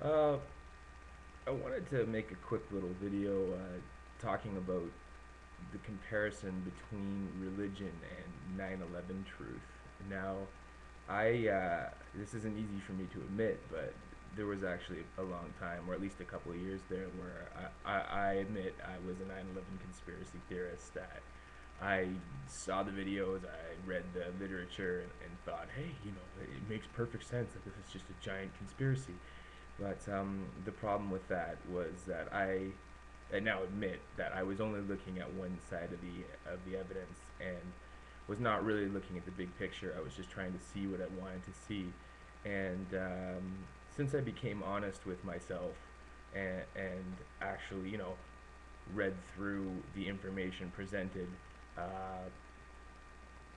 Uh, I wanted to make a quick little video talking about the comparison between religion and 9/11 truth. Now, this isn't easy for me to admit, but there was actually a long time, or at least a couple of years there, where I admit I was a 9/11 conspiracy theorist. That I saw the videos, I read the literature, and thought, hey, it makes perfect sense that this is just a giant conspiracy. But the problem with that was that I now admit that I was only looking at one side of the evidence and was not really looking at the big picture. I was just trying to see what I wanted to see, and since I became honest with myself and actually, read through the information presented, uh,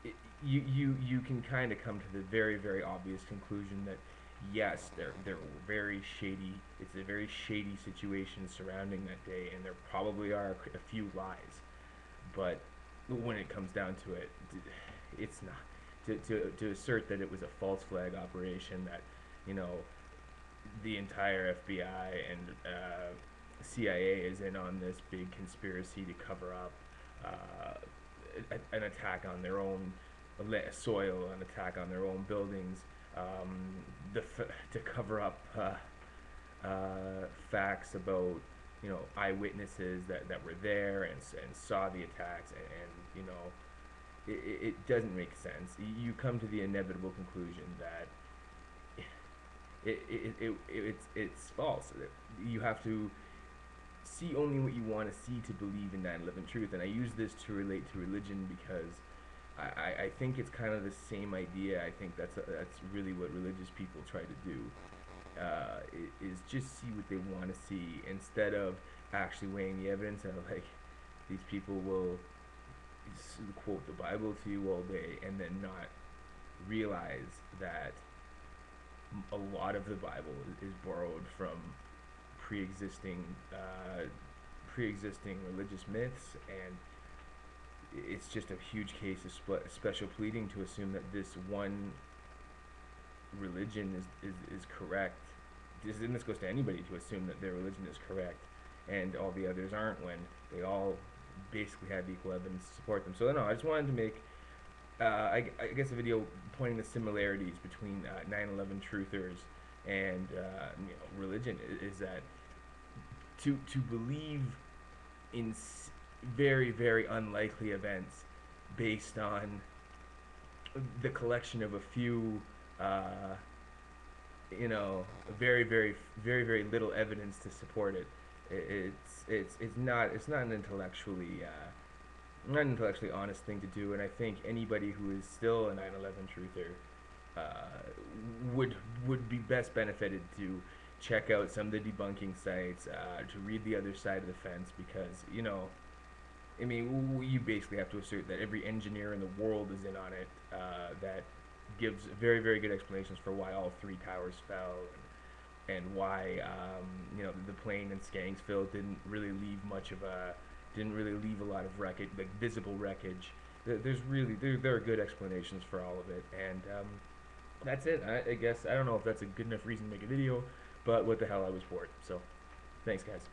it, you can kind of come to the very obvious conclusion that yes, there were very shady. It's a very shady situation surrounding that day, and there probably are a few lies. But when it comes down to it, it's not. To assert that it was a false flag operation, that you know the entire FBI and CIA is in on this big conspiracy to cover up an attack on their own soil, an attack on their own buildings, to cover up facts about eyewitnesses that were there and saw the attacks, and it doesn't make sense. You come to the inevitable conclusion that it's false. You have to see only what you want to see to believe in 9/11 truth. And I use this to relate to religion because I think it's kind of the same idea. I think that's really what religious people try to do, is just see what they want to see instead of actually weighing the evidence. And like, these people will quote the Bible to you all day and then not realize that a lot of the Bible is borrowed from pre-existing pre-existing religious myths, and it's just a huge case of special pleading to assume that this one religion is correct. And this goes to anybody to assume that their religion is correct and all the others aren't, when they all basically have equal evidence to support them. So no, I just wanted to make I guess a video pointing the similarities between 9/11 truthers and religion is that to believe in very very events based on the collection of a few very little evidence to support it. It's not an intellectually honest thing to do, and I think anybody who is still a 9/11 truther uh, would be best benefited to check out some of the debunking sites, to read the other side of the fence, because I mean, you basically have to assert that every engineer in the world is in on it. That gives very good explanations for why all three towers fell, and why the plane in Skanksville didn't really leave a lot of wreckage, like visible wreckage. There are good explanations for all of it, and that's it. I guess I don't know if that's a good enough reason to make a video, but what the hell, I was bored. So, thanks, guys.